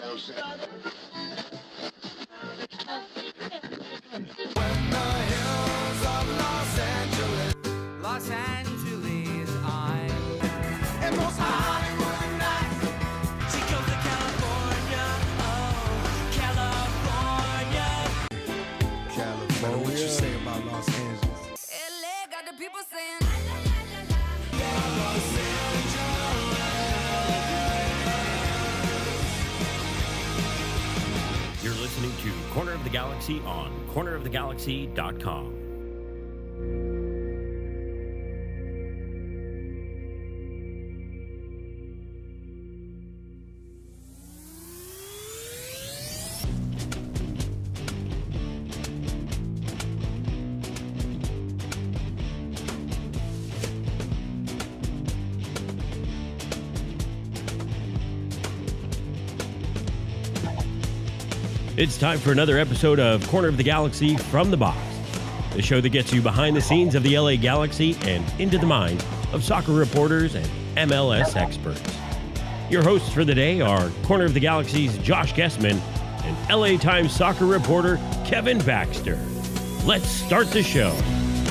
Los Angeles, I'm and most Hollywood nights. She comes to California, oh, California. What you say about Los Angeles? LA got the people saying, You're listening to Corner of the Galaxy on cornerofthegalaxy.com. It's time for another episode of Corner of the Galaxy from the Box, the show that gets you behind the scenes of the LA Galaxy and into the minds of soccer reporters and MLS experts. Your hosts for the day are Corner of the Galaxy's Josh Gessman and LA Times soccer reporter Kevin Baxter. Let's start the show.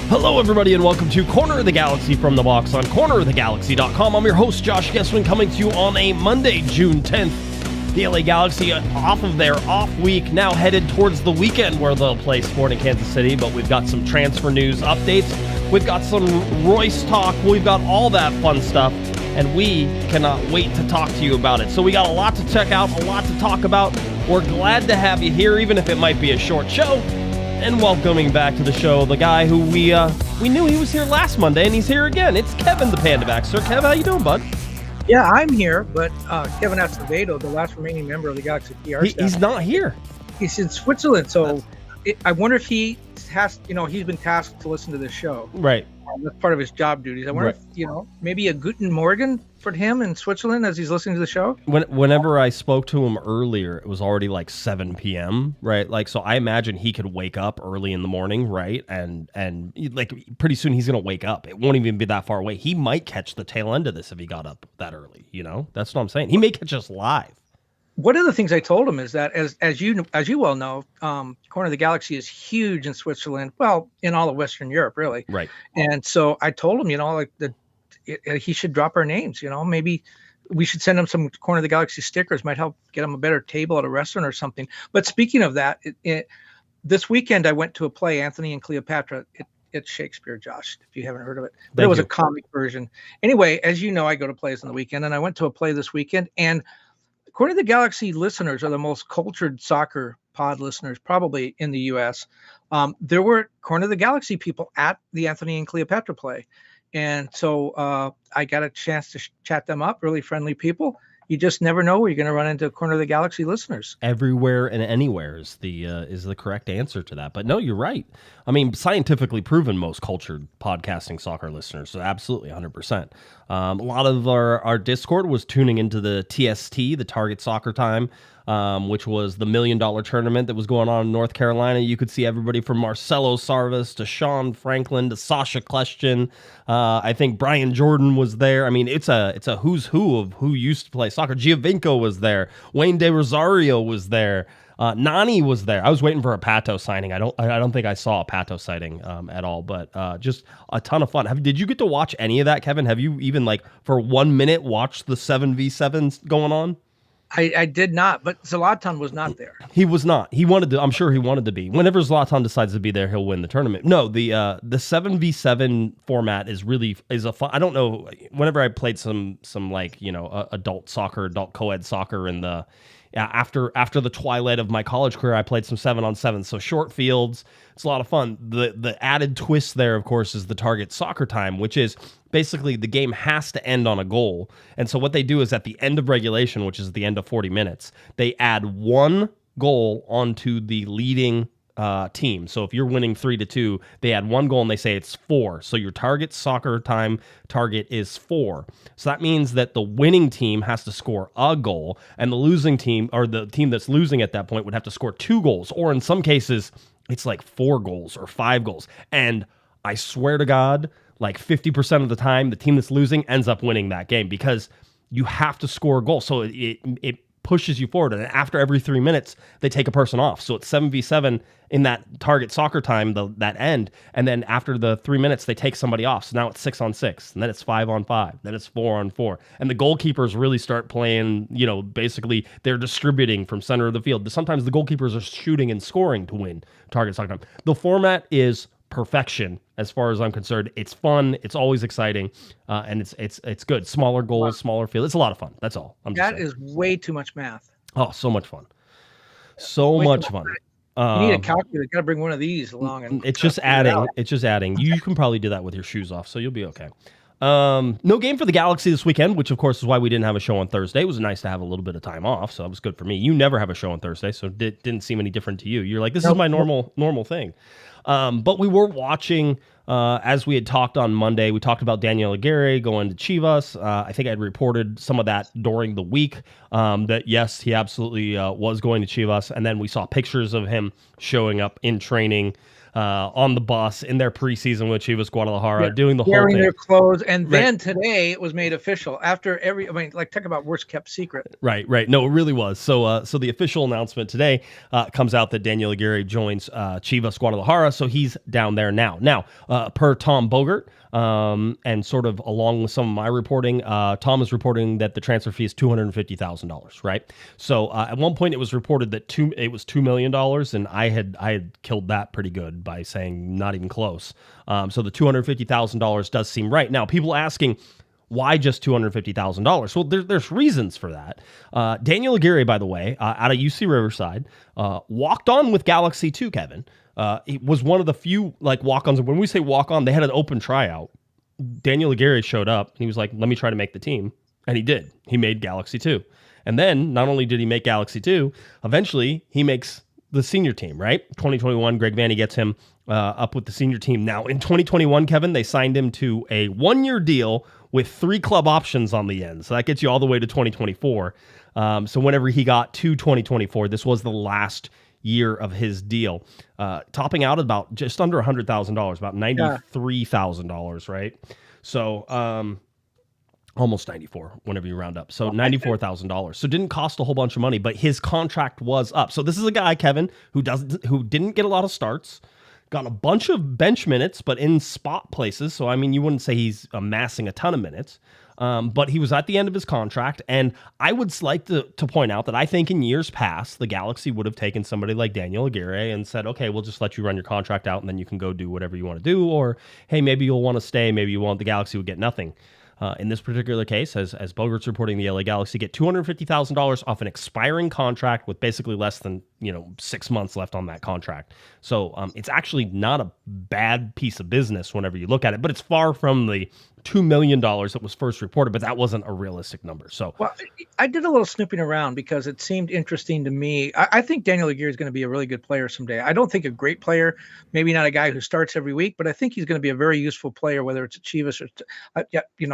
Hello, everybody, and welcome to Corner of the Galaxy from the Box on cornerofthegalaxy.com. I'm your host, Josh Gessman, coming to you on a Monday, June 10th. The LA Galaxy off of their off week, now headed towards the weekend where they'll play Sporting Kansas City, but we've got some transfer news updates. We've got some Royce talk. We've got all that fun stuff, and we cannot wait to talk to you about it. So we got a lot to check out, a lot to talk about. We're glad to have you here, even if it might be a short show. And welcoming back to the show, the guy who we knew he was here last Monday, and he's here again. It's Kevin the Panda Baxter. Kev, how you doing, bud? Yeah, I'm here, but Kevin Acevedo, the last remaining member of the Galaxy PR staff, He's not here. He's in Switzerland, so I wonder if he has, he's been tasked to listen to this show. Right. That's part of his job duties. I wonder if, maybe a Guten Morgen for him in Switzerland as he's listening to the show. Whenever I spoke to him earlier, it was already like 7 p.m., right? Like, so I imagine he could wake up early in the morning, right? And like pretty soon he's going to wake up. It won't even be that far away. He might catch the tail end of this if he got up that early, That's what I'm saying. He may catch us live. One of the things I told him is that, as you well know, Corner of the Galaxy is huge in Switzerland. Well, in all of Western Europe, really. Right. And so I told him, he should drop our names. Maybe we should send him some Corner of the Galaxy stickers. Might help get him a better table at a restaurant or something. But speaking of that, this weekend I went to a play, Anthony and Cleopatra. It's Shakespeare, Josh, if you haven't heard of it. But it was a comic version. Anyway, as you know, I go to plays on the weekend, and I went to a play this weekend, and Corner of the Galaxy listeners are the most cultured soccer pod listeners probably in the U.S. There were Corner of the Galaxy people at the Anthony and Cleopatra play. And so I got a chance to chat them up, really friendly people. You just never know where you're going to run into Corner of the Galaxy listeners. Everywhere and anywhere is the correct answer to that. But no, you're right. I mean, scientifically proven most cultured podcasting soccer listeners. So absolutely, 100%. A lot of our Discord was tuning into the TST, the Target Soccer Time, which was the $1 million tournament that was going on in North Carolina. You could see everybody from Marcelo Sarvas to Sean Franklin to Sasha Kleshtin. I think Brian Jordan was there. I mean, it's a who's who of who used to play soccer. Giovinco was there. Wayne De Rosario was there. Nani was there. I was waiting for a Pato signing. I don't think I saw a Pato sighting at all, but just a ton of fun. Did you get to watch any of that, Kevin? Have you even for 1 minute watched the 7v7s going on? I did not, but Zlatan was not there. He was not. He wanted to. I'm sure he wanted to be. Whenever Zlatan decides to be there, he'll win the tournament. No, the 7v7 format is a fun. I don't know. Whenever I played some adult soccer, adult co-ed soccer in the after the twilight of my college career, I played some 7-on-7. So short fields. It's a lot of fun. The added twist there, of course, is the Target Soccer Time, which is basically the game has to end on a goal. And so what they do is at the end of regulation, which is at the end of 40 minutes, they add one goal onto the leading team. So if you're winning 3-2, they add one goal and they say it's 4. So your Target Soccer Time target is 4. So that means that the winning team has to score a goal, and the losing team, or the team that's losing at that point, would have to score 2 goals. Or in some cases, it's like 4 goals or 5 goals. And I swear to God, 50% of the time, the team that's losing ends up winning that game because you have to score a goal. So it pushes you forward. And after every 3 minutes, they take a person off. So it's 7v7 in that target soccer time, that end. And then after the 3 minutes, they take somebody off. So now it's 6-on-6, and then it's 5-on-5, then it's 4-on-4. And the goalkeepers really start playing, basically they're distributing from center of the field. Sometimes the goalkeepers are shooting and scoring to win target soccer time. The format is perfection as far as I'm concerned. It's fun. It's always exciting. And it's good. Smaller goals, smaller field. It's a lot of fun. That's all. That is way too much math. Oh, so much fun. So much fun. You need a calculator. Got to bring one of these along. And it's just adding. It's just adding. You can probably do that with your shoes off, so you'll be okay. No game for the Galaxy this weekend, which of course is why we didn't have a show on Thursday. It was nice to have a little bit of time off, so that was good for me. You never have a show on Thursday, so it didn't seem any different to you. You're like, this is my normal thing. But we were watching, as we had talked on Monday, we talked about Daniele Aguirre going to Chivas. I think I had reported some of that during the week, that yes, he absolutely was going to Chivas. And then we saw pictures of him showing up in training on the bus in their preseason with Chivas Guadalajara, doing the whole thing. Wearing their clothes. And then today it was made official after talk about worst kept secret. Right. No, it really was. So the official announcement today comes out that Daniele Aguirre joins Chivas Guadalajara. So he's down there now. Now, per Tom Bogert, and sort of along with some of my reporting, Tom is reporting that the transfer fee is $250,000, right? So at one point it was reported that it was $2 million, and I had killed that pretty good by saying not even close. So the $250,000 does seem right. Now, people asking, why just $250,000? Well, there's reasons for that. Daniele Aguirre, by the way, out of UC Riverside, walked on with Galaxy 2, Kevin. He was one of the few walk-ons. When we say walk-on, they had an open tryout. Daniele Aguirre showed up, and he was like, let me try to make the team. And he did. He made Galaxy 2. And then, not only did he make Galaxy 2, eventually he makes the senior team, right? 2021, Greg Vanny gets him up with the senior team. Now, in 2021, Kevin, they signed him to a 1-year deal with 3 club options on the end. So that gets you all the way to 2024. So whenever he got to 2024, this was the last year of his deal, topping out about just under $100,000, about $93,000, right? So almost 94 whenever you round up. So $94,000. So didn't cost a whole bunch of money, but his contract was up. So this is a guy, Kevin, who didn't get a lot of starts, got a bunch of bench minutes, but in spot places. So, I mean, you wouldn't say he's amassing a ton of minutes, but he was at the end of his contract. And I would like to point out that I think in years past, the Galaxy would have taken somebody like Daniele Aguirre and said, okay, we'll just let you run your contract out and then you can go do whatever you want to do. Or, hey, maybe you'll want to stay. Maybe you won't. The Galaxy would get nothing. In this particular case, as Bogart's reporting, the LA Galaxy get $250,000 off an expiring contract with basically less than 6 months left on that contract. So it's actually not a bad piece of business whenever you look at it, but it's far from the $2 million that was first reported, but that wasn't a realistic number. So, well, I did a little snooping around because it seemed interesting to me. I think Daniele Aguirre is going to be a really good player someday. I don't think a great player, maybe not a guy who starts every week, but I think he's going to be a very useful player, whether it's at Chivas or,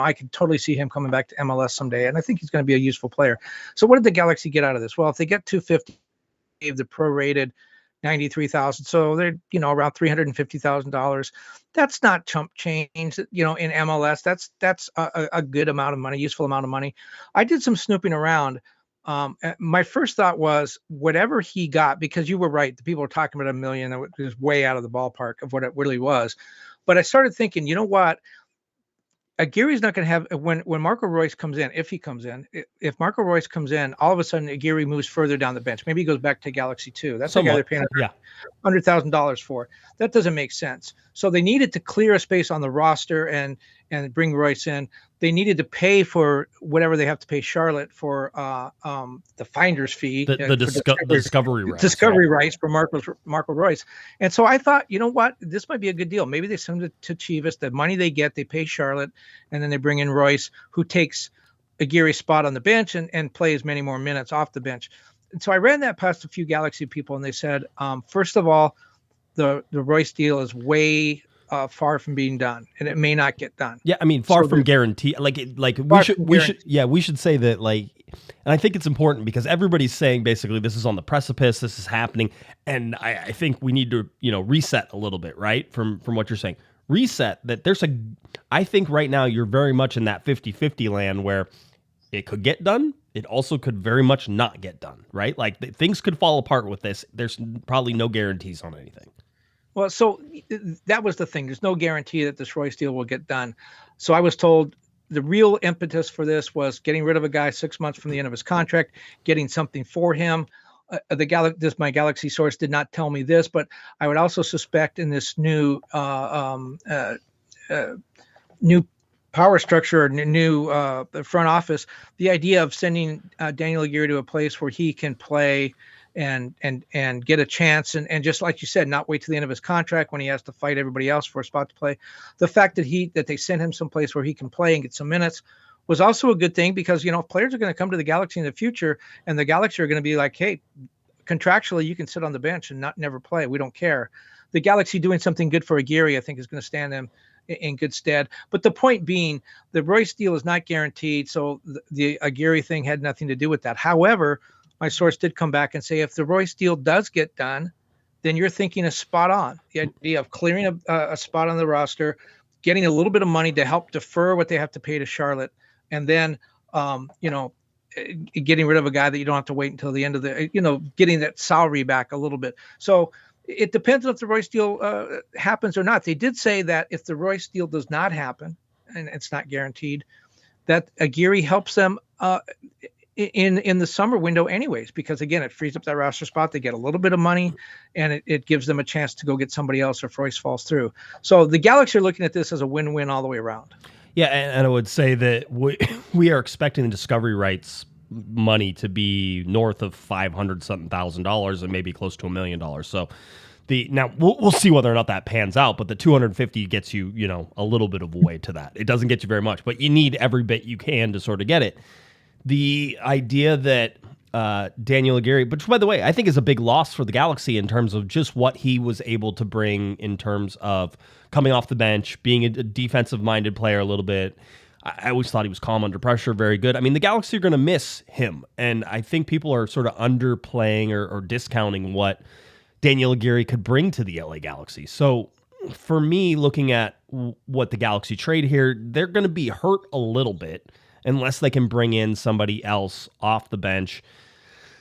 I can totally see him coming back to MLS someday. And I think he's going to be a useful player. So what did the Galaxy get out of this? Well, if they get 250, gave the prorated 93,000, so they're around $350,000. That's not chump change, in MLS. That's a good amount of money, useful amount of money. I did some snooping around. My first thought was whatever he got, because you were right, the people were talking about $1 million. That was way out of the ballpark of what it really was. But I started thinking, you know what? Aguirre's not going to have, when Marco Reus comes in, if he comes in, if Marco Reus comes in, all of a sudden Aguirre moves further down the bench. Maybe he goes back to Galaxy 2. That's the guy they're paying $100,000 for. That doesn't make sense. So they needed to clear a space on the roster and bring Reus in. They needed to pay for whatever they have to pay Charlotte for the finder's fee. The discovery rights. Discovery rights for Marco Reus. And so I thought, you know what? This might be a good deal. Maybe they send it to Chivas. The money they get, they pay Charlotte, and then they bring in Reus, who takes Aguirre's spot on the bench and plays many more minutes off the bench. And so I ran that past a few Galaxy people, and they said, first of all, the Reus deal is way far from being done, and it may not get done. Yeah, I mean, far from guarantee. We should say that, and I think it's important because everybody's saying basically this is on the precipice, this is happening, and I think we need to reset a little bit, right? From what you're saying, reset that I think right now you're very much in that 50-50 land where it could get done, it also could very much not get done, right? Like things could fall apart with this. There's probably no guarantees on anything. Well, so that was the thing. There's no guarantee that this Royce deal will get done. So I was told the real impetus for this was getting rid of a guy 6 months from the end of his contract, getting something for him. My Galaxy source did not tell me this, but I would also suspect in this new new power structure or new front office, the idea of sending Daniele Aguirre to a place where he can play and get a chance and just like you said, not wait to the end of his contract when he has to fight everybody else for a spot to play. The fact that they sent him someplace where he can play and get some minutes was also a good thing because, players are going to come to the Galaxy in the future and the Galaxy are going to be like, hey, contractually, you can sit on the bench and never play. We don't care. The Galaxy doing something good for Aguirre, I think, is going to stand them in good stead. But the point being, the Royce deal is not guaranteed, so the Aguirre thing had nothing to do with that. However, my source did come back and say if the Royce deal does get done, then you're thinking is spot on. The idea of clearing a spot on the roster, getting a little bit of money to help defer what they have to pay to Charlotte, and then getting rid of a guy that you don't have to wait until the end of getting that salary back a little bit. So it depends on if the Royce deal happens or not. They did say that if the Royce deal does not happen, and it's not guaranteed, that Aguirre helps them in the summer window anyways, because again, it frees up that roster spot. They get a little bit of money and it gives them a chance to go get somebody else if Royce falls through. So the Galaxy are looking at this as a win-win all the way around. Yeah, and I would say that we are expecting the discovery rights money to be north of $500,000 and maybe close to $1 million. So now we'll see whether or not that pans out, but the 250 gets you, a little bit of a way to that. It doesn't get you very much, but you need every bit you can to sort of get it. The idea that Daniele Aguirre, which by the way, I think is a big loss for the Galaxy in terms of just what he was able to bring in terms of coming off the bench, being a defensive-minded player a little bit. I always thought he was calm under pressure, very good. I mean, the Galaxy are going to miss him, and I think people are sort of underplaying or discounting what Daniele Aguirre could bring to the LA Galaxy. So for me, looking at what the Galaxy trade here, they're going to be hurt a little bit unless they can bring in somebody else off the bench,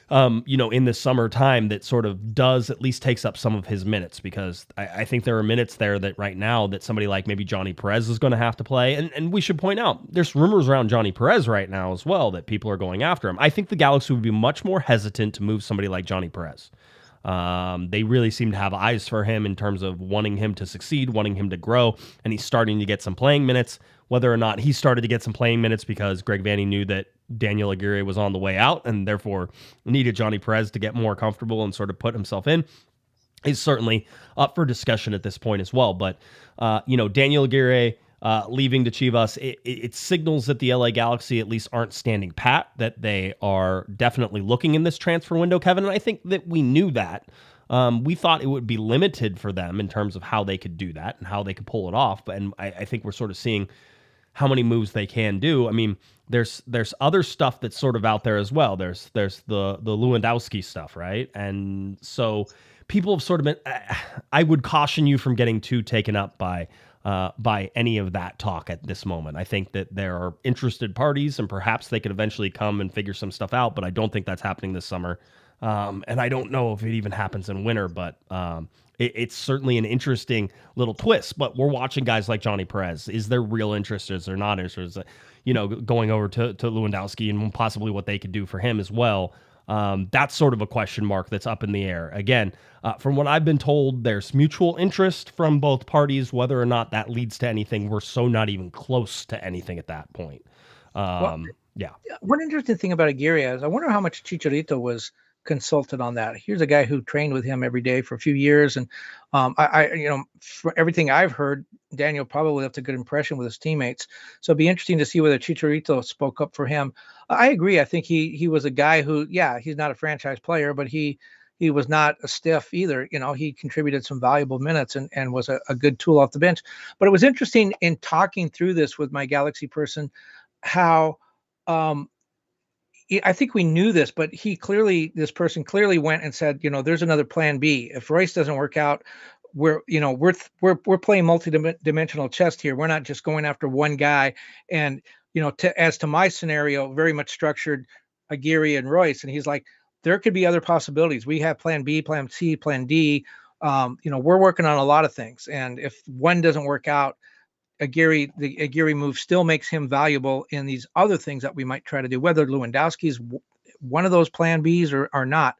in the summertime that sort of at least takes up some of his minutes, because I think there are minutes there that right now that somebody like maybe Johnny Perez is going to have to play. And we should point out, there's rumors around Johnny Perez right now as well that people are going after him. I think the Galaxy would be much more hesitant to move somebody like Johnny Perez. They really seem to have eyes for him in terms of wanting him to succeed, wanting him to grow, and he's starting to get some playing minutes. Whether or not he started to get some playing minutes because Greg Vanney knew that Daniele Aguirre was on the way out and therefore needed Johnny Perez to get more comfortable and sort of put himself in, is certainly up for discussion at this point as well. But, Daniele Aguirre leaving to Chivas, it signals that the LA Galaxy at least aren't standing pat, that they are definitely looking in this transfer window, Kevin. And I think that we knew that. We thought it would be limited for them in terms of how they could do that and how they could pull it off. But I think we're sort of seeing how many moves they can do. I mean, there's other stuff that's sort of out there as well. There's the Lewandowski stuff, right? And so people have sort of been. I would caution you from getting too taken up by any of that talk at this moment. I think that there are interested parties, and perhaps they could eventually come and figure some stuff out. But I don't think that's happening this summer. And I don't know if it even happens in winter, but it's certainly an interesting little twist. But we're watching guys like Johnny Perez. Is there real interest? Is there not interest? Going over to Lewandowski and possibly what they could do for him as well. That's sort of a question mark that's up in the air. Again, from what I've been told, there's mutual interest from both parties. Whether or not that leads to anything, we're so not even close to anything at that point. Yeah. One interesting thing about Aguirre is I wonder how much Chicharito was consulted on that. Here's a guy who trained with him every day for a few years, and for everything I've heard, Daniel probably left a good impression with his teammates. So it'd be interesting to see whether Chicharito spoke up for him. I agree. I think he was a guy who, he's not a franchise player, but he was not a stiff either. He contributed some valuable minutes and was a good tool off the bench. But it was interesting in talking through this with my Galaxy person, how I think we knew this, but this person clearly went and said, there's another plan B. If Royce doesn't work out, we're playing multi-dimensional chess here. We're not just going after one guy. And, as to my scenario, very much structured, Aguirre and Royce, and he's like, there could be other possibilities. We have plan B, plan C, plan D. We're working on a lot of things, and if one doesn't work out, the Aguirre move still makes him valuable in these other things that we might try to do, whether Lewandowski is one of those plan Bs or not.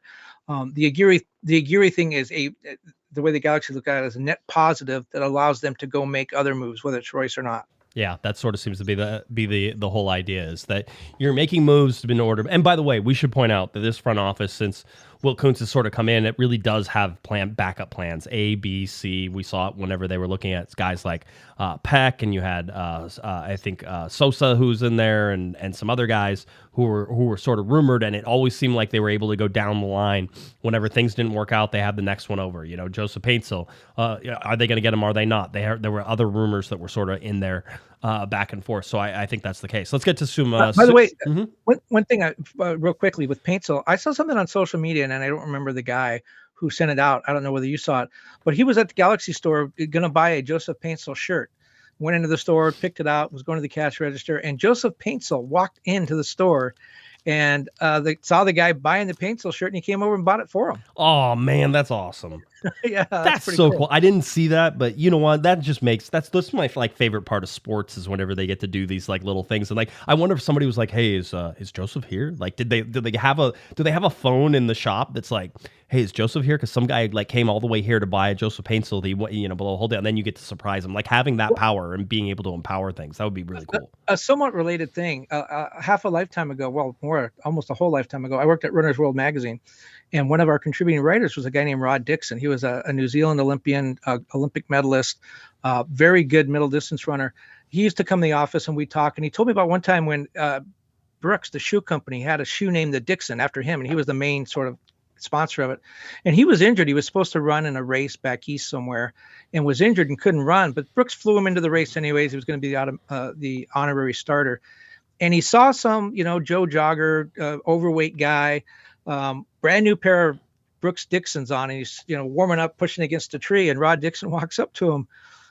The Aguirre thing is the way the Galaxy look at it is a net positive that allows them to go make other moves, whether it's Royce or not. Yeah, that sort of seems to be the whole idea, is that you're making moves in order. And by the way, we should point out that this front office, since Will Kuntz has sort of come in, it really does have backup plans, A, B, C. We saw it whenever they were looking at guys like Peck, and you had I think Sosa, who's in there, and some other guys who were sort of rumored, and it always seemed like they were able to go down the line whenever things didn't work out. They had the next one over. Joseph Paintsill, are they going to get him? Are they not? There were other rumors that were sort of in there back and forth. So I think that's the case. Let's get to some. By the way, one thing real quickly with Paintsill, I saw something on social media, and I don't remember the guy who sent it out. I don't know whether you saw it, but he was at the Galaxy store going to buy a Joseph Paintsill shirt. Went into the store, picked it out, was going to the cash register, and Joseph Paintsill walked into the store and saw the guy buying the Paintsill shirt, and he came over and bought it for him. Oh man, that's awesome. Yeah, that's so cool. I didn't see that, but you know what? That just makes that's my favorite part of sports, is whenever they get to do these little things. And I wonder if somebody was like, "Hey, is Joseph here?" Like, do they have a phone in the shop that's like, "Hey, is Joseph here?" Because some guy came all the way here to buy a Joseph Paintsill, below hold it, and then you get to surprise him. Like, having that power and being able to empower things, that would be really cool. A somewhat related thing, half a lifetime ago, well, more almost a whole lifetime ago, I worked at Runner's World magazine. And one of our contributing writers was a guy named Rod Dixon. He was a New Zealand Olympian, Olympic medalist, very good middle distance runner. He used to come to the office and we'd talk. And he told me about one time when Brooks, the shoe company, had a shoe named the Dixon after him. And he was the main sort of sponsor of it. And he was injured. He was supposed to run in a race back east somewhere and was injured and couldn't run. But Brooks flew him into the race anyways. He was going to be the honorary starter. And he saw some, Joe Jogger, overweight guy, brand new pair of Brooks Dixons on, and he's warming up, pushing against a tree, and Rod Dixon walks up to him,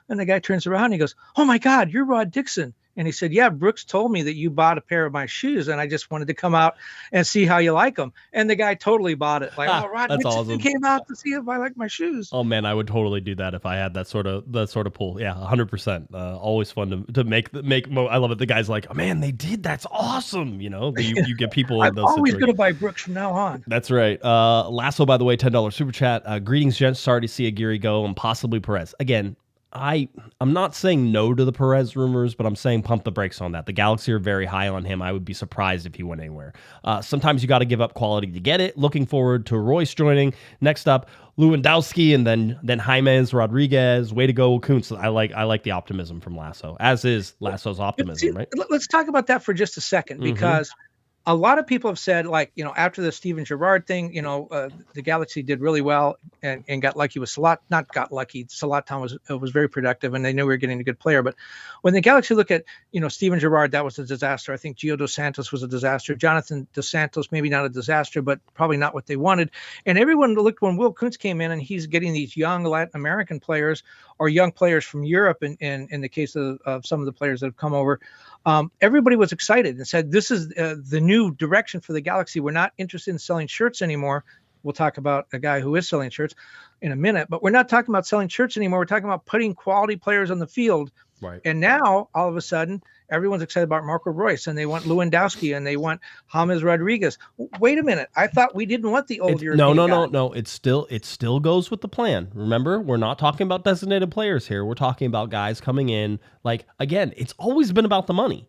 and the guy turns around and he goes, "Oh my God, you're Rod Dixon." And he said, "Yeah, Brooks told me that you bought a pair of my shoes, and I just wanted to come out and see how you like them." And the guy totally bought it. Like, "Oh, Rod Dixon awesome. Came out to see if I like my shoes." Oh man, I would totally do that if I had that sort of pull. Yeah, 100%. Always fun to make. I love it. The guy's like, "Oh man, they did. That's awesome." You get people. I'm always going to buy Brooks from now on. That's right. Lasso, by the way, $10 super chat. Greetings, gents. Sorry to see Aguirre go, and possibly Perez again. I'm not saying no to the Perez rumors, but I'm saying pump the brakes on that. The Galaxy are very high on him. I would be surprised if he went anywhere. Sometimes you got to give up quality to get it. Looking forward to Royce joining. Next up, Lewandowski, and then James Rodriguez. Way to go, Kuntz. I like the optimism from Lasso, as is Lasso's optimism, right? Let's talk about that for just a second, because a lot of people have said, after the Steven Gerrard thing, the Galaxy did really well and got lucky with Salat. Not got lucky. Salat was very productive, and they knew we were getting a good player. But when the Galaxy look at, Steven Gerrard, that was a disaster. I think Gio Dos Santos was a disaster. Jonathan Dos Santos, maybe not a disaster, but probably not what they wanted. And everyone looked when Will Kuntz came in, and he's getting these young Latin American players or young players from Europe. In the case of some of the players that have come over, everybody was excited and said, "This is the new direction for the Galaxy. We're not interested in selling shirts anymore." We'll talk about a guy who is selling shirts in a minute, but we're not talking about selling shirts anymore. We're talking about putting quality players on the field. Right. And now all of a sudden, everyone's excited about Marco Reus, and they want Lewandowski, and they want James Rodriguez. Wait a minute. I thought we didn't want the old European guy. No. It still goes with the plan. Remember, we're not talking about designated players here. We're talking about guys coming in. Again, it's always been about the money.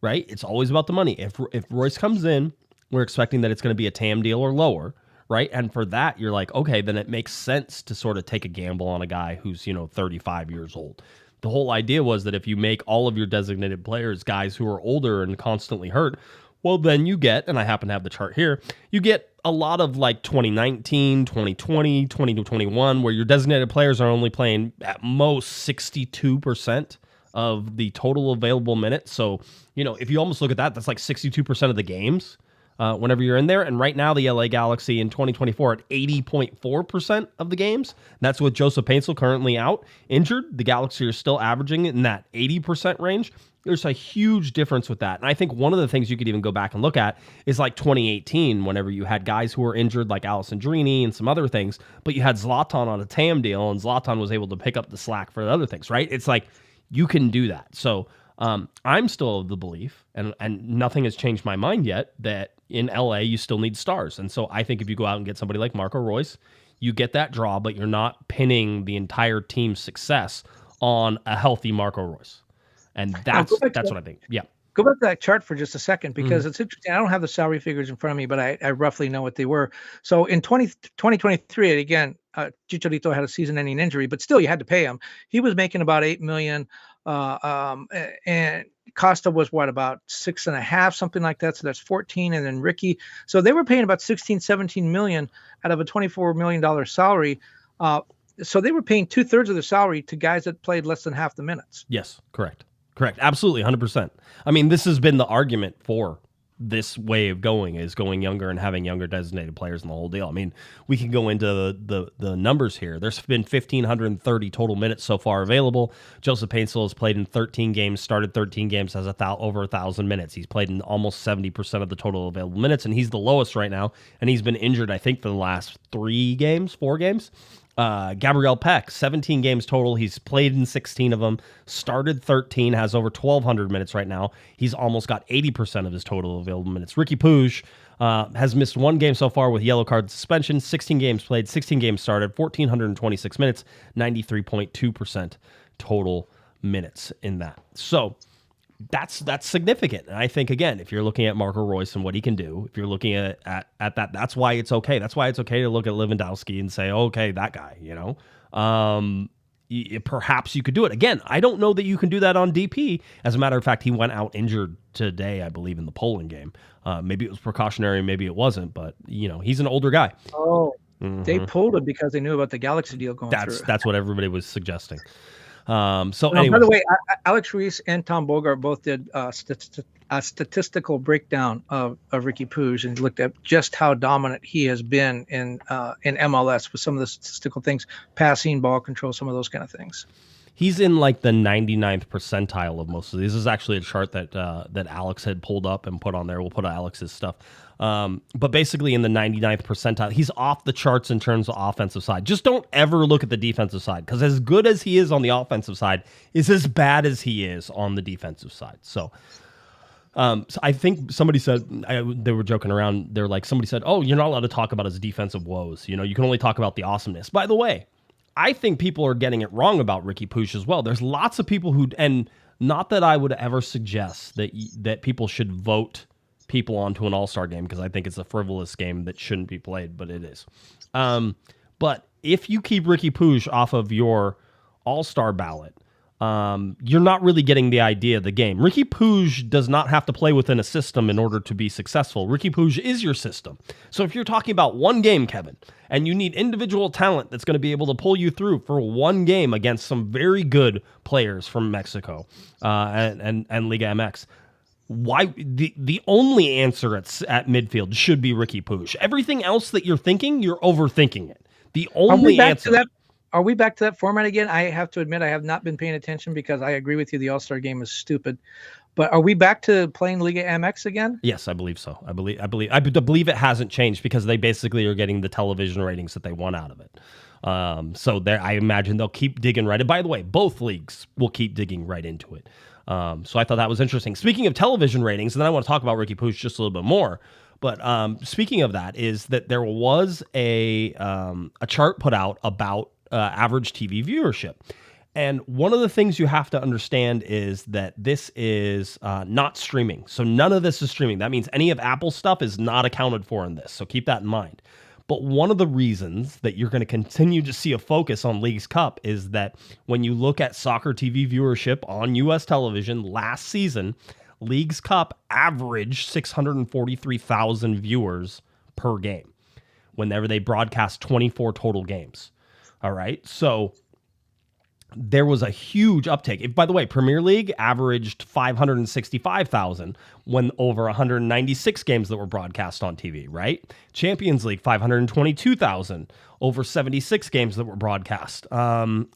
Right? It's always about the money. If Royce comes in, we're expecting that it's going to be a TAM deal or lower, right? And for that, you're like, okay, then it makes sense to sort of take a gamble on a guy who's, 35 years old. The whole idea was that if you make all of your designated players guys who are older and constantly hurt, well, then you get, and I happen to have the chart here, you get a lot of 2019, 2020, 2021, where your designated players are only playing at most 62% of the total available minutes. So, if you almost look at that, that's 62% of the games whenever you're in there. And right now, the LA Galaxy in 2024 at 80.4% of the games. That's with Joseph Paintsill currently out injured. The Galaxy are still averaging in that 80% range. There's a huge difference with that. And I think one of the things you could even go back and look at is like 2018, whenever you had guys who were injured like Alessandrini and some other things, but you had Zlatan on a TAM deal, and Zlatan was able to pick up the slack for the other things, right? It's like you can do that. So I'm still of the belief, and nothing has changed my mind yet, that in LA you still need stars. And so I think if you go out and get somebody like Marco Reus, you get that draw, but you're not pinning the entire team's success on a healthy Marco Reus. And that's what I think. Yeah. Go back to that chart for just a second, because it's interesting. I don't have the salary figures in front of me, but I roughly know what they were. So in 2023, again, Chicharito had a season-ending injury, but still you had to pay him. He was making about $8 million, and Costa was about 6.5, something like that. So that's 14, and then Ricky. So they were paying about 16, 17 million out of a $24 million salary. So they were paying 2/3 of their salary to guys that played less than half the minutes. Yes, correct. Absolutely, 100%. I mean, this has been the argument for this way of going younger and having younger designated players in the whole deal. I mean, we can go into the numbers here. There's been 1,530 total minutes so far available. Joseph Paintsel has played in 13 games, started 13 games, has over 1,000 minutes. He's played in almost 70% of the total available minutes, and he's the lowest right now, and he's been injured, I think, for the last 4 games. Gabriel Peck, 17 games total. He's played in 16 of them, started 13, has over 1,200 minutes right now. He's almost got 80% of his total available minutes. Ricky Puig has missed 1 game so far with yellow card suspension, 16 games played, 16 games started, 1,426 minutes, 93.2% total minutes in that. So that's significant. And I think, again, if you're looking at Marco Reus and what he can do, if you're looking at that, that's why it's okay. That's why it's okay to look at Lewandowski and say, okay, that guy, perhaps you could do it. Again, I don't know that you can do that on DP. As a matter of fact, he went out injured today, I believe, in the Poland game. Maybe it was precautionary, maybe it wasn't, but he's an older guy. Oh, they pulled it because they knew about the Galaxy deal going through. That's what everybody was suggesting. By the way, Alex Reese and Tom Bogart both did a statistical breakdown of Ricky Puig and looked at just how dominant he has been in MLS with some of the statistical things, passing, ball control, some of those kind of things. He's in like the 99th percentile of most of these. This is actually a chart that Alex had pulled up and put on there. We'll put Alex's stuff. But basically in the 99th percentile, he's off the charts in terms of offensive side. Just don't ever look at the defensive side, because as good as he is on the offensive side is as bad as he is on the defensive side. So I think somebody said, they were joking around. They're like, somebody said, oh, you're not allowed to talk about his defensive woes. You can only talk about the awesomeness. By the way, I think people are getting it wrong about Ricky Puig as well. There's lots of people who, and not that I would ever suggest that people should vote people onto an all-star game, because I think it's a frivolous game that shouldn't be played, but it is. But if you keep Ricky Puig off of your all-star ballot, you're not really getting the idea of the game. Ricky Puig does not have to play within a system in order to be successful. Ricky Puig is your system. So if you're talking about one game, Kevin, and you need individual talent that's going to be able to pull you through for one game against some very good players from Mexico and Liga MX, why the only answer at midfield should be Ricky Puig. Everything else that you're thinking, you're overthinking it. The only answer. Are we back to that format again? I have to admit I have not been paying attention, because I agree with you. The All-Star game is stupid. But are we back to playing Liga MX again? Yes, I believe so. I believe it hasn't changed, because they basically are getting the television ratings that they want out of it. So there, I imagine they'll keep digging right. And by the way, both leagues will keep digging right into it. So I thought that was interesting. Speaking of television ratings, and then I want to talk about Ricky Puig just a little bit more. But speaking of that, is that there was a chart put out about average TV viewership. And one of the things you have to understand is that this is not streaming. So none of this is streaming. That means any of Apple's stuff is not accounted for in this. So keep that in mind. But one of the reasons that you're going to continue to see a focus on Leagues Cup is that when you look at soccer TV viewership on U.S. television last season, Leagues Cup averaged 643,000 viewers per game whenever they broadcast 24 total games. All right. So there was a huge uptake. By the way, Premier League averaged 565,000 when over 196 games that were broadcast on TV, right? Champions League, 522,000 over 76 games that were broadcast. Liga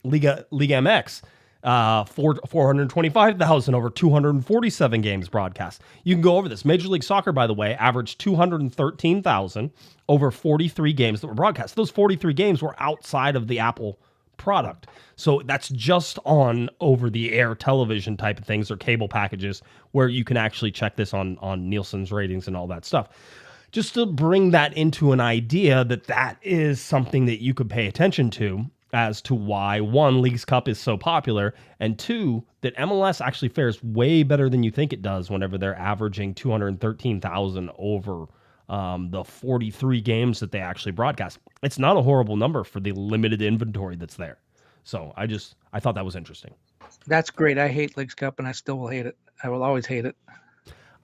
MX 425,000 over 247 games broadcast. You can go over this. Major League Soccer, by the way, averaged 213,000 over 43 games that were broadcast. Those 43 games were outside of the Apple product. So that's just on over-the-air television type of things or cable packages where you can actually check this on Nielsen's ratings and all that stuff. Just to bring that into an idea that is something that you could pay attention to as to why, one, Leagues Cup is so popular, and two, that MLS actually fares way better than you think it does whenever they're averaging 213,000 over the 43 games that they actually broadcast. It's not a horrible number for the limited inventory that's there. So I thought that was interesting. That's great. I hate Leagues Cup, and I still will hate it. I will always hate it.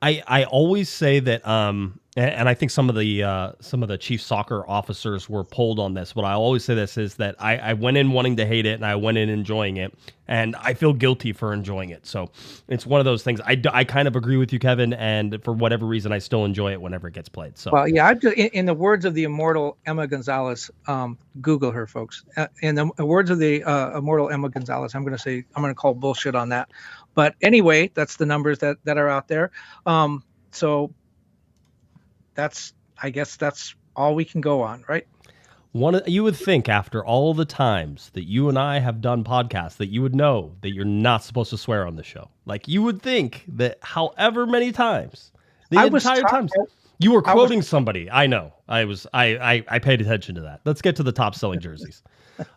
I always say that, and I think some of the chief soccer officers were polled on this, but I always say this is that I went in wanting to hate it, and I went in enjoying it, and I feel guilty for enjoying it. So it's one of those things. I kind of agree with you, Kevin, and for whatever reason, I still enjoy it whenever it gets played. So well, yeah, in the words of the immortal Emma Gonzalez, Google her, folks. In the words of the immortal Emma Gonzalez, I'm going to call bullshit on that. But anyway, that's the numbers that are out there. So I guess that's all we can go on, right? You would think after all the times that you and I have done podcasts that you would know that you're not supposed to swear on the show. Like you would think that however many times, you were quoting somebody. I know. I paid attention to that. Let's get to the top selling jerseys.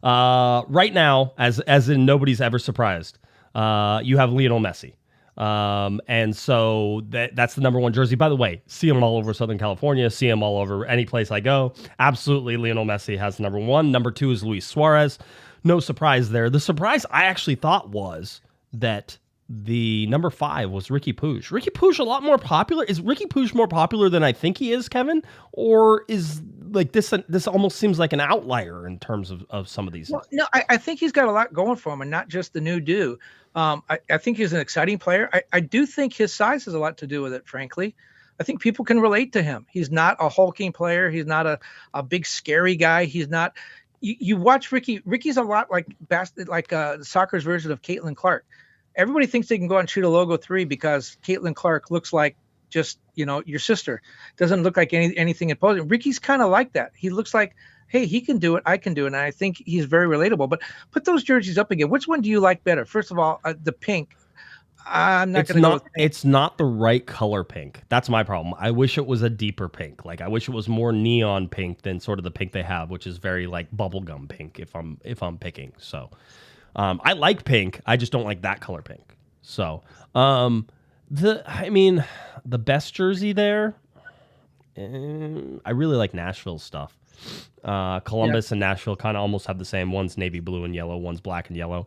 Right now, as in nobody's ever surprised, you have Lionel Messi. And so that's the number one jersey. By the way, see him all over Southern California, see him all over any place I go. Absolutely, Lionel Messi has number one. Number two is Luis Suarez. No surprise there. The surprise I actually thought was that the number 5 was Ricky Puig. Ricky Puig a lot more popular. Is Ricky Puig more popular than I think he is, Kevin? Or is like this almost seems like an outlier in terms of some of these? Well, no, I think he's got a lot going for him, and not just the new do. I think he's an exciting player. I do think his size has a lot to do with it, frankly. I think people can relate to him. He's not a hulking player. He's not a big, scary guy. He's not. You watch Ricky. Ricky's a lot like soccer's version of Caitlin Clark. Everybody thinks they can go out and shoot a logo 3 because Caitlin Clark looks like just, your sister. Doesn't look like anything imposing. Ricky's kind of like that. He looks like, hey, he can do it. I can do it. And I think he's very relatable. But put those jerseys up again. Which one do you like better? First of all, the pink. I'm not going to go with pink. It's not the right color pink. That's my problem. I wish it was a deeper pink. Like I wish it was more neon pink than sort of the pink they have, which is very like bubblegum pink if I'm picking. So I like pink. I just don't like that color pink. So the best jersey there, I really like Nashville's stuff. Columbus and Nashville kind of almost have the same. One's navy blue and yellow, one's black and yellow.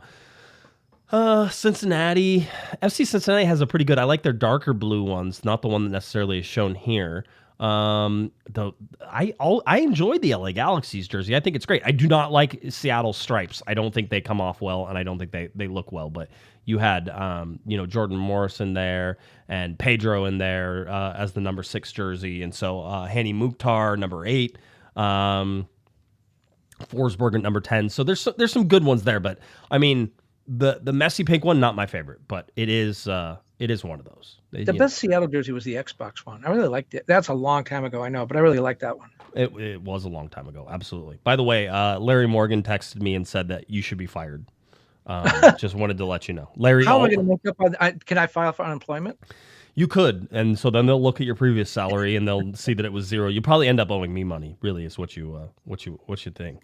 FC Cincinnati has a pretty good. I like their darker blue ones, not the one that necessarily is shown here. Though I enjoy the LA Galaxy's jersey. I think it's great. I do not like Seattle's stripes. I don't think they come off well, and I don't think they look well. But you had Jordan Morrison there and Pedro in there as the number 6 jersey, and so Hani Mukhtar number 8. Forsberg at number 10. So there's some good ones there, but I mean the Messi pink one, not my favorite, but it is one of those. The best Seattle jersey was the Xbox one. I really liked it. That's a long time ago, I know, but I really liked that one. It was a long time ago, absolutely. By the way, Larry Morgan texted me and said that you should be fired. Just wanted to let you know, Larry. How am I going to make up? Can I file for unemployment? You could, and so then they'll look at your previous salary and they'll see that it was 0. You probably end up owing me money. Really, is what you think.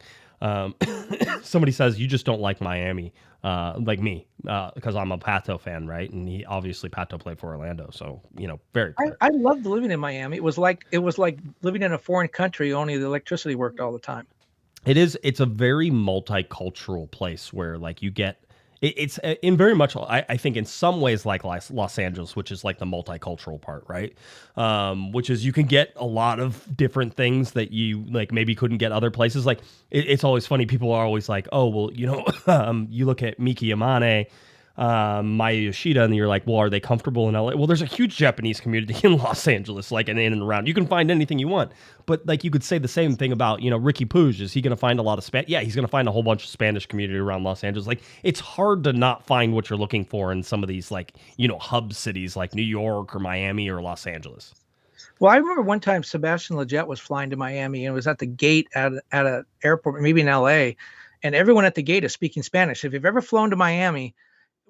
Somebody says you just don't like Miami, like me, because I'm a Pato fan, right? And he obviously Pato played for Orlando, so very. I loved living in Miami. It was like living in a foreign country. Only the electricity worked all the time. It's a very multicultural place where like you get. It's in very much, I think, in some ways like Los Angeles, which is like the multicultural part, right? Which is you can get a lot of different things that you like maybe couldn't get other places. Like it's always funny. People are always like, oh, well, you look at Miki Amane, Maya Yoshida, and you're like, well, are they comfortable in LA? Well, there's a huge Japanese community in Los Angeles, like in and around. You can find anything you want. But like you could say the same thing about, Ricky Puig. Is he going to find a lot of Spanish? Yeah, he's going to find a whole bunch of Spanish community around Los Angeles. Like it's hard to not find what you're looking for in some of these like, hub cities like New York or Miami or Los Angeles. Well, I remember one time Sebastian Lletget was flying to Miami and was at the gate at an airport, maybe in LA, and everyone at the gate is speaking Spanish. If you've ever flown to Miami,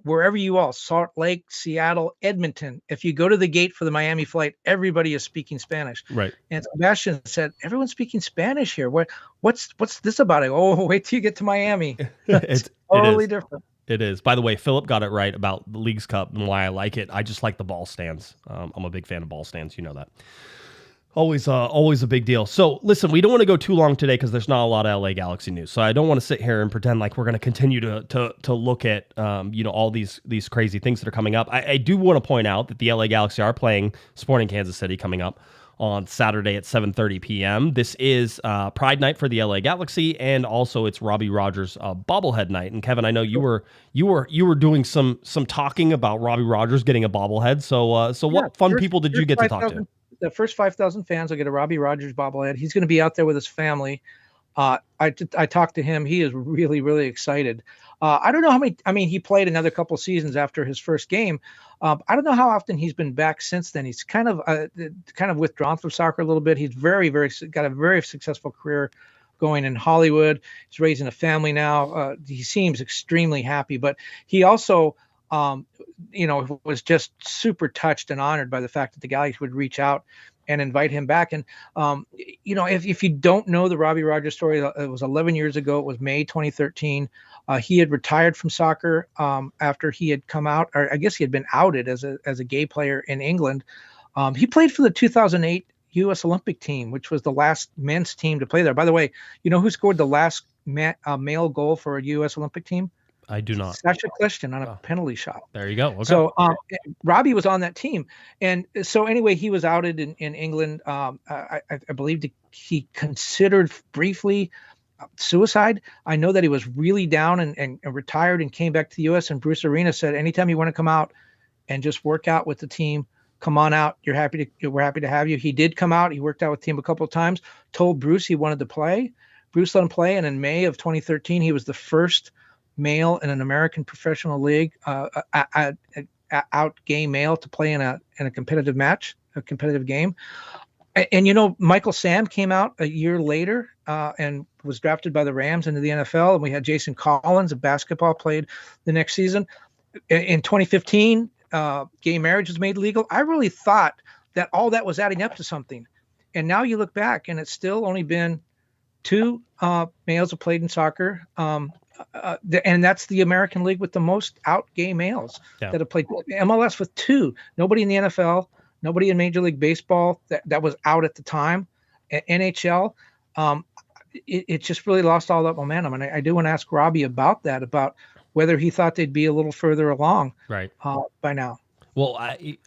wherever you all, Salt Lake, Seattle, Edmonton, if you go to the gate for the Miami flight, everybody is speaking Spanish. Right. And Sebastian said, everyone's speaking Spanish here. What's this about? Oh, wait till you get to Miami. It's totally different. It is. By the way, Philip got it right about the Leagues Cup and why I like it. I just like the ball stands. I'm a big fan of ball stands. You know that. Always a big deal. So listen, we don't want to go too long today because there's not a lot of LA Galaxy news. So I don't want to sit here and pretend like we're going to continue to look at all these crazy things that are coming up. I do want to point out that the LA Galaxy are playing Sporting Kansas City coming up on Saturday at 7:30 p.m. This is Pride Night for the LA Galaxy, and also it's Robbie Rogers bobblehead night. And Kevin, I know you were doing some talking about Robbie Rogers getting a bobblehead. So what fun people did you get to talk to? The first 5,000 fans will get a Robbie Rogers bobblehead. He's going to be out there with his family. I talked to him. He is really, really excited. I don't know how many. I mean, he played another couple seasons after his first game. I don't know how often he's been back since then. He's kind of withdrawn from soccer a little bit. He's got a very successful career going in Hollywood. He's raising a family now. He seems extremely happy, but he also, was just super touched and honored by the fact that the Galaxy would reach out and invite him back. And, if you don't know the Robbie Rogers story, it was 11 years ago. It was May 2013. He had retired from soccer after he had come out, or I guess he had been outed as a gay player in England. He played for the 2008 U.S. Olympic team, which was the last men's team to play there. By the way, you know who scored the last male goal for a U.S. Olympic team? I do not. Sasha Kljestan on a penalty shot. There you go. Okay. So Robbie was on that team. And so anyway, he was outed in England. I believe he considered briefly suicide. I know that he was really down and retired and came back to the U.S. And Bruce Arena said, anytime you want to come out and just work out with the team, come on out. We're happy to have you. He did come out. He worked out with the team a couple of times, told Bruce he wanted to play. Bruce let him play. And in May of 2013, he was the first male in an American professional league, out gay male to play in a competitive match, a competitive game. And Michael Sam came out a year later and was drafted by the Rams into the NFL. And we had Jason Collins of basketball played the next season. In 2015, gay marriage was made legal. I really thought that all that was adding up to something. And now you look back and it's still only been 2 males have played in soccer. And that's the American League with the most out gay males that have played. MLS with 2. Nobody in the NFL, nobody in Major League Baseball that was out at the time. NHL, it just really lost all that momentum. And I do want to ask Robbie about that, about whether he thought they'd be a little further along by now. Well,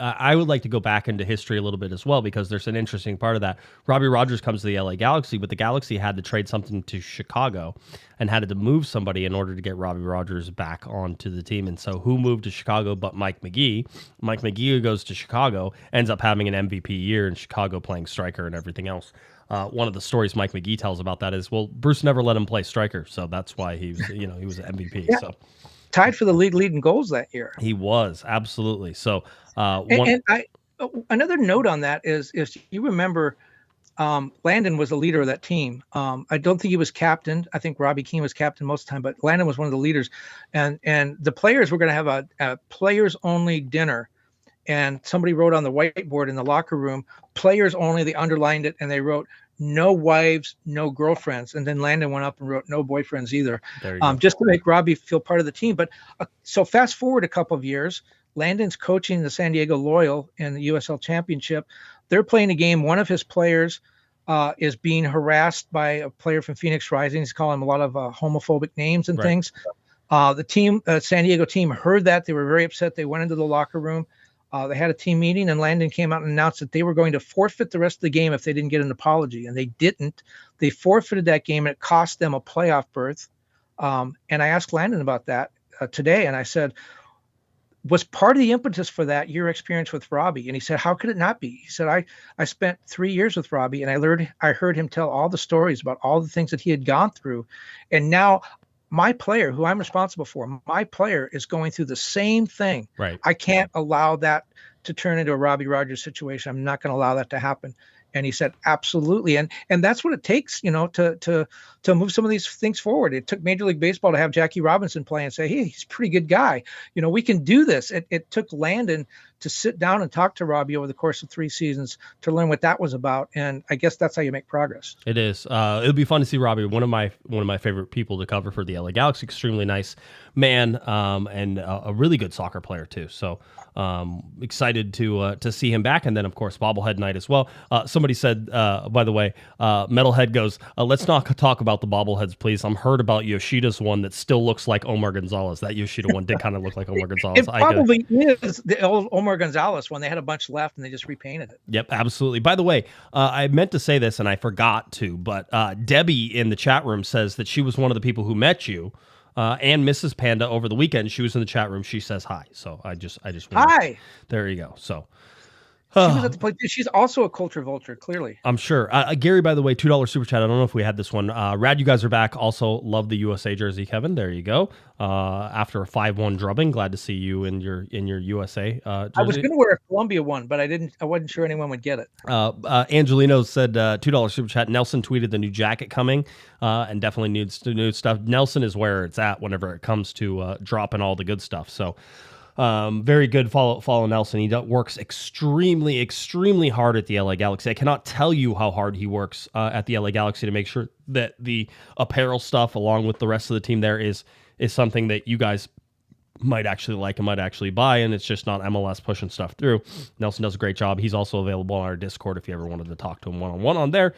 I would like to go back into history a little bit as well, because there's an interesting part of that. Robbie Rogers comes to the LA Galaxy, but the Galaxy had to trade something to Chicago and had to move somebody in order to get Robbie Rogers back onto the team. And so who moved to Chicago but Mike McGee? Mike McGee goes to Chicago, ends up having an MVP year in Chicago, playing striker and everything else. One of the stories Mike McGee tells about that is, well, Bruce never let him play striker, so that's why he was, he was an MVP. Yeah. So. Tied for the league leading goals that year. He was, absolutely. So, another note on that is you remember, Landon was the leader of that team. I don't think he was captain. I think Robbie Keane was captain most of the time, but Landon was one of the leaders. And the players were going to have a players only dinner. And somebody wrote on the whiteboard in the locker room, players only. They underlined it and they wrote, no wives, no girlfriends. And then Landon went up and wrote no boyfriends either, just to make Robbie feel part of the team. But so fast forward a couple of years, Landon's coaching the San Diego Loyal in the USL Championship. They're playing a game. One of his players is being harassed by a player from Phoenix Rising. He's calling him a lot of homophobic names and things. The team, San Diego team, heard that. They were very upset. They went into the locker room. They had a team meeting, and Landon came out and announced that they were going to forfeit the rest of the game if they didn't get an apology. And they didn't. They forfeited that game, and it cost them a playoff berth. And I asked Landon about that today, and I said, was part of the impetus for that your experience with Robbie. And he said, how could it not be? He said, I spent 3 years with Robbie, and I heard him tell all the stories about all the things that he had gone through. And now my player, who I'm responsible for, my player is going through the same thing. Right. I can't allow that to turn into a Robbie Rogers situation. I'm not going to allow that to happen. And he said, absolutely. And that's what it takes, to move some of these things forward. It took Major League Baseball to have Jackie Robinson play and say, hey, he's a pretty good guy. We can do this. It took Landon to sit down and talk to Robbie over the course of 3 seasons to learn what that was about. And I guess that's how you make progress. It is. It'll be fun to see Robbie, one of my favorite people to cover for the LA Galaxy. Extremely nice man, and a really good soccer player too. So excited to see him back. And then of course bobblehead night as well. Somebody said, by the way, Metalhead goes, let's not talk about the bobbleheads, please. I'm heard about Yoshida's one that still looks like Omar Gonzalez. That Yoshida one did kind of look like Omar Gonzalez. It probably is the old Omar Gonzalez one. They had a bunch left and they just repainted it. Yep, absolutely. By the way, I meant to say this and I forgot to, but Debbie in the chat room says that she was one of the people who met you and Mrs. Panda over the weekend. She was in the chat room. She says hi. So I just hi. There you go. So she was at the play. She's also a culture vulture, clearly. I'm sure. Gary, by the way, $2 super chat. I don't know if we had this one. Rad, you guys are back. Also, love the USA jersey, Kevin. There you go. After a 5-1 drubbing, glad to see you in your USA jersey. I was going to wear a Columbia one, but I wasn't sure anyone would get it. Angelino said $2 super chat. Nelson tweeted the new jacket coming, and definitely needs new stuff. Nelson is where it's at whenever it comes to dropping all the good stuff. So. Very good. Follow Nelson. He works extremely hard at the LA Galaxy. I cannot tell you how hard he works at the LA Galaxy to make sure that the apparel stuff, along with the rest of the team there, is something that you guys might actually like and might actually buy, and it's just not MLS pushing stuff through. Nelson does a great job. He's also available on our Discord if you ever wanted to talk to him one-on-one on there.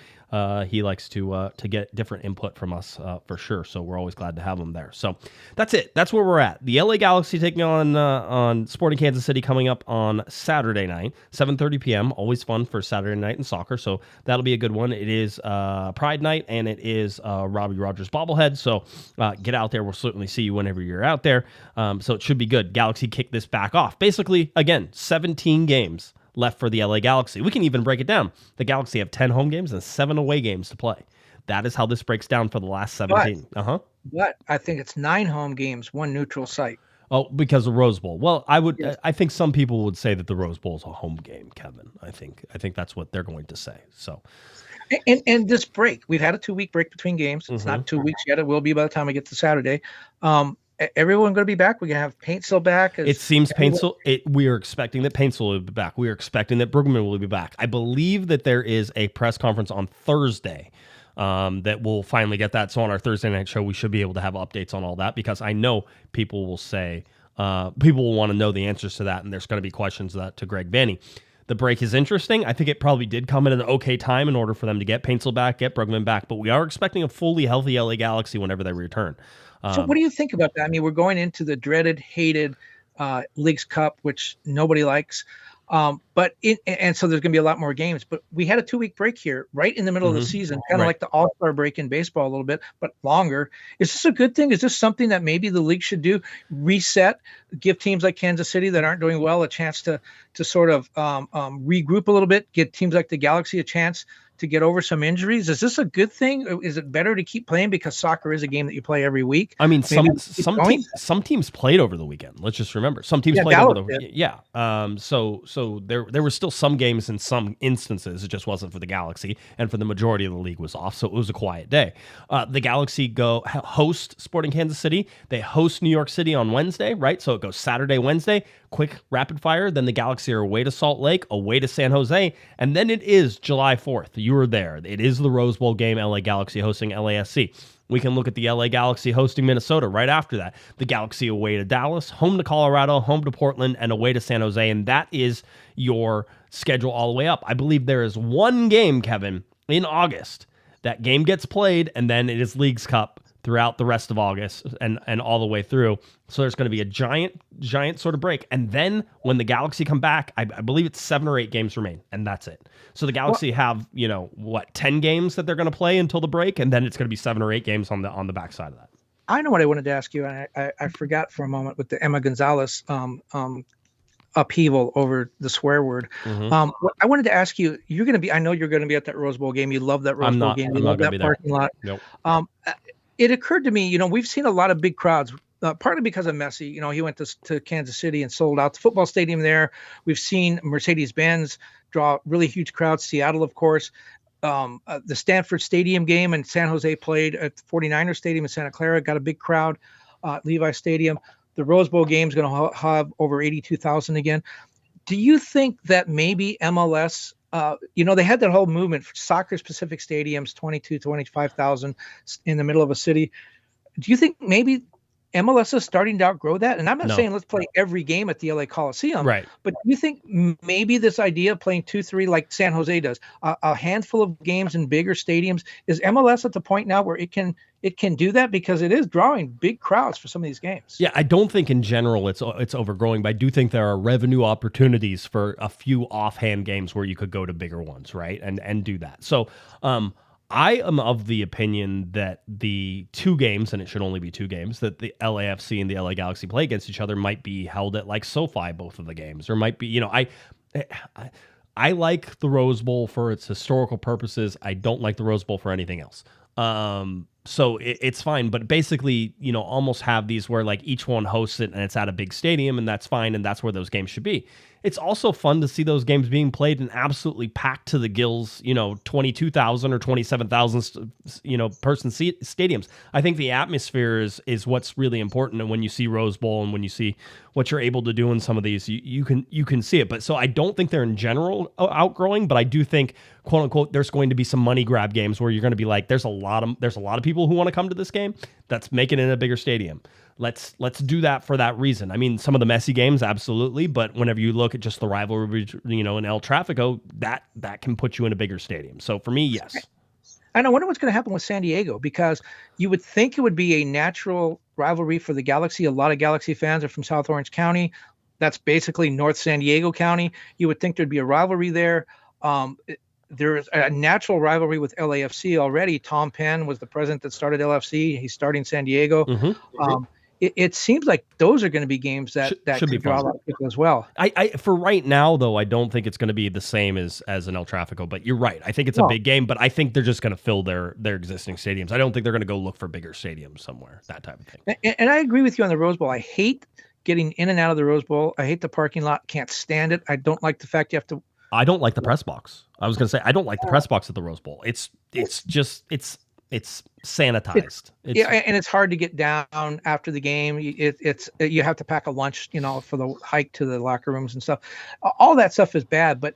He likes to get different input from us for sure, so we're always glad to have him there. So that's it. That's where we're at. The LA Galaxy taking on Sporting Kansas City coming up on Saturday night, 7:30 p.m. Always fun for Saturday night in soccer, so that'll be a good one. It is Pride Night, and it is Robbie Rogers bobblehead, so get out there. We'll certainly see you whenever you're out there. So it should be good. Galaxy kick this back off. Basically, again, 17 games left for the LA Galaxy. We can even break it down. The Galaxy have 10 home games and 7 away games to play. That is how this breaks down for the last 17. But I think it's 9 home games, 1 neutral site. Oh, because of Rose Bowl. Well, I think some people would say that the Rose Bowl is a home game, Kevin. I think that's what they're going to say. So. And this break, we've had a 2-week break between games. It's not 2 weeks yet. It will be by the time we get to Saturday. Everyone going to be back. We're going to have Paintsville back. It seems Paintsville. We are expecting that Paintsville will be back. We are expecting that Brugman will be back. I believe that there is a press conference on Thursday that we'll finally get that. So on our Thursday night show, we should be able to have updates on all that, because I know people will say, people will want to know the answers to that, and there's going to be questions to Greg Vanny. The break is interesting. I think it probably did come in an okay time in order for them to get Paintsville back, get Brugman back, but we are expecting a fully healthy LA Galaxy whenever they return. So what do you think about that? I mean, we're going into the dreaded, hated Leagues Cup, which nobody likes. And so there's going to be a lot more games. But we had a 2-week break here right in the middle of the season, kind of like the All-Star break in baseball a little bit, but longer. Is this a good thing? Is this something that maybe the league should do? Reset, give teams like Kansas City that aren't doing well a chance to sort of regroup a little bit, give teams like the Galaxy a chance to get over some injuries? Is this a good thing? Is it better to keep playing because soccer is a game that you play every week? I mean, some teams played over the weekend. Let's just remember, some teams played over the weekend. Yeah. So there were still some games in some instances. It just wasn't for the Galaxy, and for the majority of the league was off. So it was a quiet day. The Galaxy host Sporting Kansas City. They host New York City on Wednesday, right? So it goes Saturday, Wednesday, quick rapid fire. Then the Galaxy are away to Salt Lake, away to San Jose, and then it is July 4th. You were there. It is the Rose Bowl game, LA Galaxy hosting LASC. We can look at the LA Galaxy hosting Minnesota right after that. The Galaxy away to Dallas, home to Colorado, home to Portland, and away to San Jose, and that is your schedule all the way up. I believe there is one game, Kevin, in August. That game gets played, and then it is Leagues Cup throughout the rest of August and all the way through. So there's going to be a giant sort of break. And then when the Galaxy come back, I believe it's 7 or 8 games remain, and that's it. So the Galaxy have, 10 games that they're going to play until the break, and then it's going to be 7 or 8 games on the backside of that. I know what I wanted to ask you, and I forgot for a moment with the Emma Gonzalez upheaval over the swear word. I wanted to ask you, you're going to be, I know you're going to be at that Rose Bowl game. You love that Rose Bowl game. You love that parking lot. Nope. It occurred to me, we've seen a lot of big crowds, partly because of Messi. He went to Kansas City and sold out the football stadium there. We've seen Mercedes-Benz draw really huge crowds. Seattle, of course. The Stanford Stadium game and San Jose played at the 49ers Stadium in Santa Clara, got a big crowd. Levi Stadium. The Rose Bowl game is going to have over 82,000 again. Do you think that maybe MLS, they had that whole movement for soccer-specific stadiums, 25,000 in the middle of a city. Do you think maybe MLS is starting to outgrow that? And I'm not saying let's play every game at the LA Coliseum, right? But do you think maybe this idea of playing 2-3 like San Jose does, a handful of games in bigger stadiums, is MLS at the point now where it can do that, because it is drawing big crowds for some of these games? Yeah, I don't think in general it's overgrowing, but I do think there are revenue opportunities for a few offhand games where you could go to bigger ones, right? And do that. So, I am of the opinion that the 2 games, and it should only be 2 games, that the LAFC and the LA Galaxy play against each other might be held at like SoFi, both of the games, or might be, I like the Rose Bowl for its historical purposes. I don't like the Rose Bowl for anything else. So it's fine, but basically, almost have these where like each one hosts it and it's at a big stadium, and that's fine, and that's where those games should be. It's also fun to see those games being played in absolutely packed to the gills, 22,000 or 27,000, person stadiums. I think the atmosphere is what's really important. And when you see Rose Bowl and when you see what you're able to do in some of these, you can see it. But so I don't think they're in general outgrowing, but I do think, quote unquote, there's going to be some money grab games where you're going to be like, there's a lot of people who want to come to this game. Let's make it in a bigger stadium. Let's do that for that reason. I mean, some of the Messi games, absolutely, but whenever you look at just the rivalry, in El Tráfico, that can put you in a bigger stadium. So for me, yes. And I wonder what's going to happen with San Diego, because you would think it would be a natural rivalry for the Galaxy. A lot of Galaxy fans are from South Orange County. That's basically North San Diego County. You would think there'd be a rivalry there. There's a natural rivalry with LAFC already. Tom Penn was the president that started LFC. He's starting San Diego. It seems like those are going to be games that could draw a lot of people as well. I for right now, though, I don't think it's going to be the same as an El Tráfico, but you're right. I think it's a big game, but I think they're just going to fill their existing stadiums. I don't think they're going to go look for bigger stadiums somewhere, that type of thing. And I agree with you on the Rose Bowl. I hate getting in and out of the Rose Bowl. I hate the parking lot. Can't stand it. I don't like the fact you have to. I don't like the press box. I was going to say, I don't like the press box at the Rose Bowl. It's sanitized. And it's hard to get down after the game. You have to pack a lunch, for the hike to the locker rooms and stuff. All that stuff is bad, but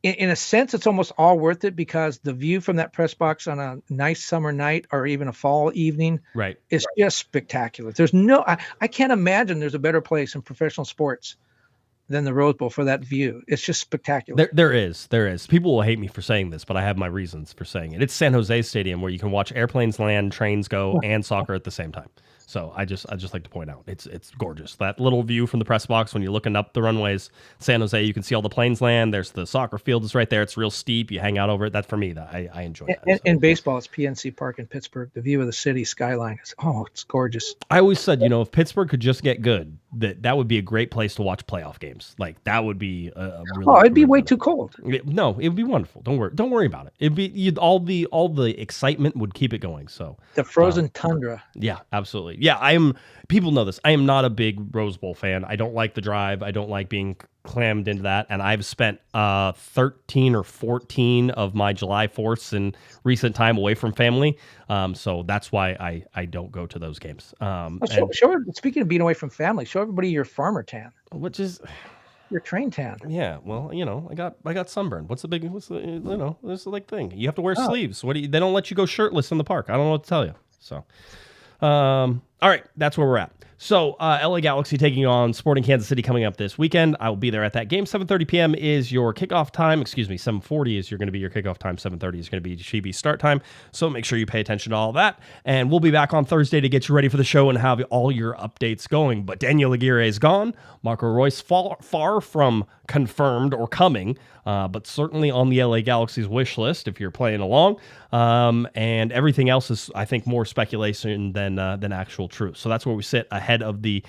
in a sense, it's almost all worth it, because the view from that press box on a nice summer night or even a fall evening, is just spectacular. There's I can't imagine there's a better place in professional sports than the Rose Bowl for that view. It's just spectacular. There is. People will hate me for saying this, but I have my reasons for saying it. It's San Jose Stadium, where you can watch airplanes land, trains go, and soccer at the same time. So I just like to point out, it's gorgeous. That little view from the press box when you're looking up the runways, San Jose, you can see all the planes land. There's the soccer field is right there. It's real steep. You hang out over it. That for me, I enjoy that. In baseball, it's PNC Park in Pittsburgh. The view of the city skyline it's gorgeous. I always said, if Pittsburgh could just get good, that would be a great place to watch playoff games. Like that would be a really. It'd be way too cold. No, it would be wonderful. Don't worry about it. It'd be all the excitement would keep it going. So the frozen tundra. Yeah, absolutely. Yeah, people know this. I am not a big Rose Bowl fan. I don't like the drive. I don't like being clammed into that. And I've spent 13 or 14 of my July 4ths in recent time away from family. So that's why I don't go to those games. Speaking of being away from family, show everybody your farmer tan. Which is your train tan. Yeah, well, I got sunburn. What's the there's the like thing. You have to wear sleeves. They don't let you go shirtless in the park. I don't know what to tell you. So all All right, that's where we're at. So, LA Galaxy taking on Sporting Kansas City coming up this weekend. I will be there at that game. 7:30 p.m. is your kickoff time. 7:40 is going to be your kickoff time. 7:30 is going to be Chibi's start time. So make sure you pay attention to all that. And we'll be back on Thursday to get you ready for the show and have all your updates going. But Daniele Aguirre is gone. Marco Reus far from confirmed or coming, but certainly on the LA Galaxy's wish list if you're playing along. And everything else is, I think, more speculation than actual truth. So that's where we sit ahead of the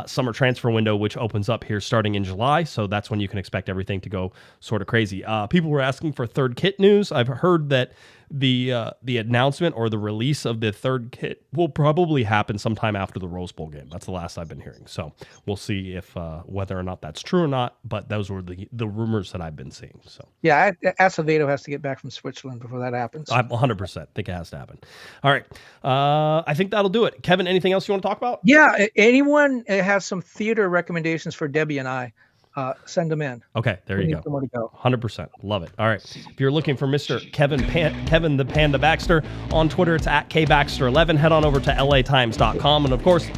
summer transfer window, which opens up here starting in July. So that's when you can expect everything to go sort of crazy. People were asking for third kit news. I've heard that the announcement or the release of the third kit will probably happen sometime after the Rose Bowl game. That's the last I've been hearing. So we'll see if whether or not that's true or not. But those were the rumors that I've been seeing. So yeah, Acevedo has to get back from Switzerland before that happens. I 100% think it has to happen. All right, I think that'll do it. Kevin, anything else you want to talk about? Yeah, anyone has some theater recommendations for Debbie and I, send them in. Okay, there you go. Somewhere to go. 100%. Love it. All right. If you're looking for Mr. Kevin the Panda Baxter on Twitter, it's at KBaxter11. Head on over to latimes.com. And of course,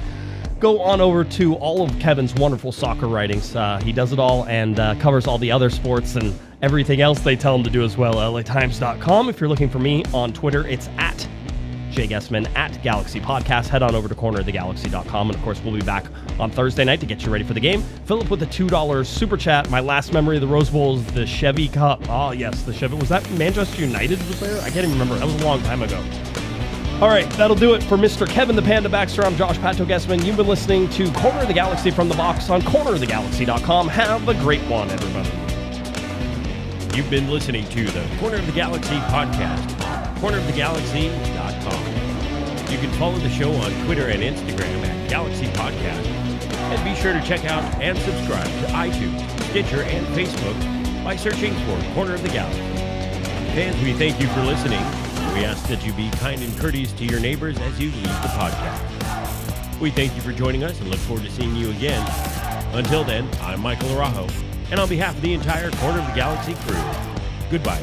go on over to all of Kevin's wonderful soccer writings. He does it all and covers all the other sports and everything else they tell him to do as well. latimes.com. If you're looking for me on Twitter, it's at Jay Gessman at Galaxy Podcast. Head on over to cornerofthegalaxy.com. And of course, we'll be back on Thursday night to get you ready for the game. Philip with the $2 super chat. My last memory of the Rose Bowl is the Chevy Cup. Oh, yes, the Chevy. Was that Manchester United was there? I can't even remember. That was a long time ago. All right, that'll do it for Mr. Kevin the Panda Baxter. I'm Josh Pato Gessman. You've been listening to Corner of the Galaxy from the box on cornerofthegalaxy.com. Have a great one, everybody. You've been listening to the Corner of the Galaxy podcast, cornerofthegalaxy.com. You can follow the show on Twitter and Instagram at Galaxy Podcast. And be sure to check out and subscribe to iTunes, Stitcher, and Facebook by searching for Corner of the Galaxy. Fans, we thank you for listening. We ask that you be kind and courteous to your neighbors as you leave the podcast. We thank you for joining us and look forward to seeing you again. Until then, I'm Michael Araujo, and on behalf of the entire Corner of the Galaxy crew, goodbye.